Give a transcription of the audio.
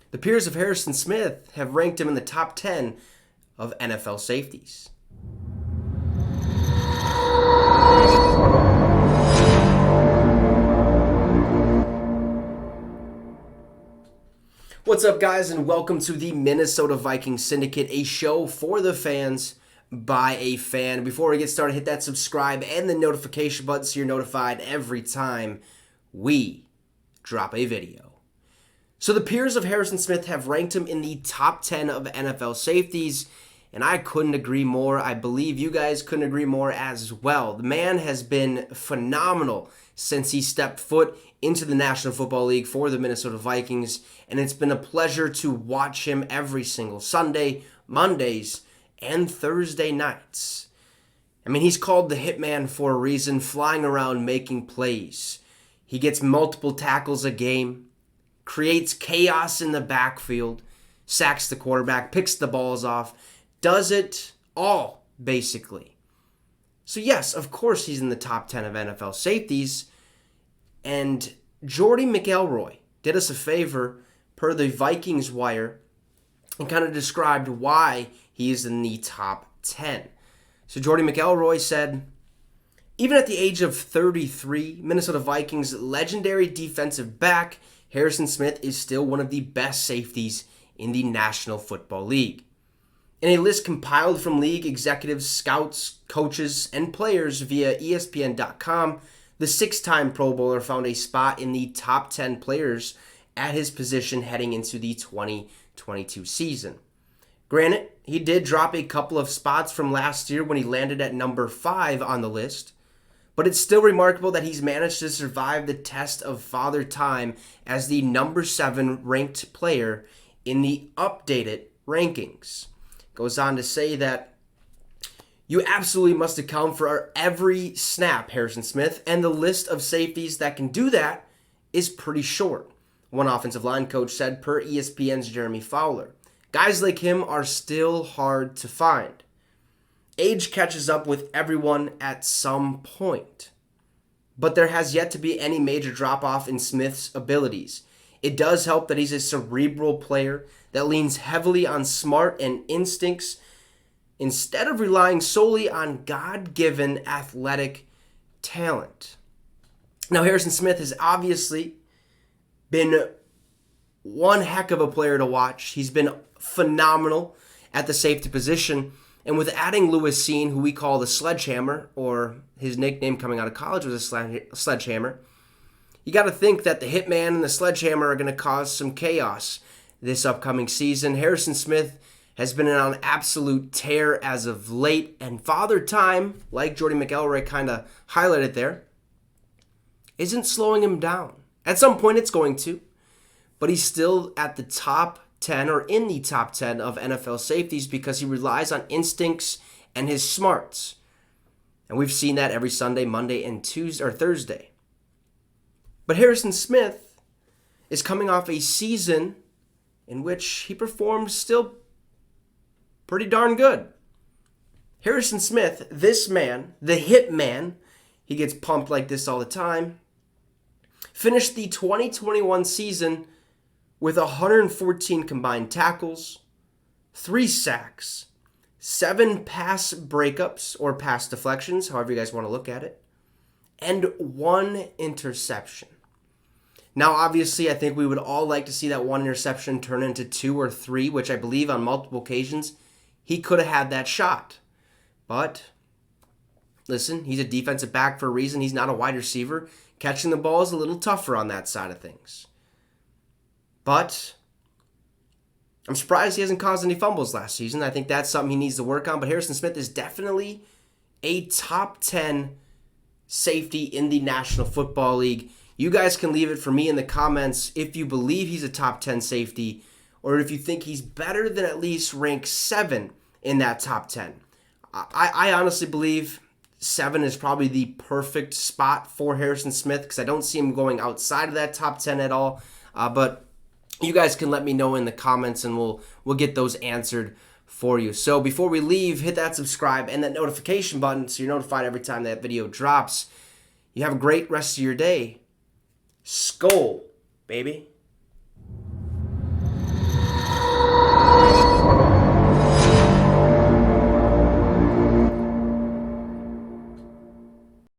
The peers of Harrison Smith have ranked him in the top 10 of NFL safeties. What's up, guys, and welcome to the Minnesota Vikings Syndicate, a show for the fans by a fan. Before we get started, hit that subscribe and the notification button so you're notified every time we drop a video. So the peers of Harrison Smith have ranked him in the top 10 of NFL safeties, and I couldn't agree more. I believe you guys couldn't agree more as well. The man has been phenomenal since he stepped foot into the National Football League for the Minnesota Vikings, and it's been a pleasure to watch him every single Sunday, Mondays, and Thursday nights. I mean, he's called the Hitman for a reason, flying around making plays. He gets multiple tackles a game, creates chaos in the backfield, sacks the quarterback, picks the balls off, does it all, basically. So yes, of course he's in the top 10 of NFL safeties, and Jordy McElroy did us a favor per the Vikings Wire and kind of described why he is in the top 10. So Jordy McElroy said, even at the age of 33, Minnesota Vikings legendary defensive back Harrison Smith is still one of the best safeties in the National Football League. In a list compiled from league executives, scouts, coaches, and players via ESPN.com, the six-time Pro Bowler found a spot in the top 10 players at his position heading into the 2022 season. Granted, he did drop a couple of spots from last year when he landed at number 5 on the list, but it's still remarkable that he's managed to survive the test of Father Time as the number 7 ranked player in the updated rankings. Goes on to say that you absolutely must account for every snap, Harrison Smith, and the list of safeties that can do that is pretty short, one offensive line coach said per ESPN's Jeremy Fowler. Guys like him are still hard to find. Age catches up with everyone at some point, but there has yet to be any major drop-off in Smith's abilities. It does help that he's a cerebral player that leans heavily on smart and instincts instead of relying solely on God-given athletic talent. Now, Harrison Smith has obviously been one heck of a player to watch. He's been phenomenal at the safety position. And with adding Lewis Cine, who we call the Sledgehammer, or his nickname coming out of college was a Sledgehammer, you got to think that the Hitman and the Sledgehammer are going to cause some chaos this upcoming season. Harrison Smith has been on an absolute tear as of late, and Father Time, like Jordy McElroy kind of highlighted there, isn't slowing him down. At some point it's going to, but he's still at the top 10 or in the top 10 of NFL safeties because he relies on instincts and his smarts. And we've seen that every Sunday, Monday, and Tuesday or Thursday. But Harrison Smith is coming off a season in which he performed still pretty darn good. Harrison Smith, this man, the Hitman, he gets pumped like this all the time, finished the 2021 season with 114 combined tackles, 3 sacks, 7 pass breakups or pass deflections, however you guys want to look at it, and 1 interception. Now, obviously, I think we would all like to see that 1 interception turn into 2 or 3, which I believe on multiple occasions he could have had that shot. But, listen, he's a defensive back for a reason. He's not a wide receiver. Catching the ball is a little tougher on that side of things. But I'm surprised he hasn't caused any fumbles last season. I think that's something he needs to work on. But Harrison Smith is definitely a top 10 safety in the National Football League. You guys can leave it for me in the comments if you believe he's a top 10 safety or if you think he's better than at least rank 7 in that top 10. I honestly believe 7 is probably the perfect spot for Harrison Smith because I don't see him going outside of that top 10 at all. But you guys can let me know in the comments and we'll get those answered for you. So before we leave, hit that subscribe and that notification button so you're notified every time that video drops. You have a great rest of your day. Skol, baby.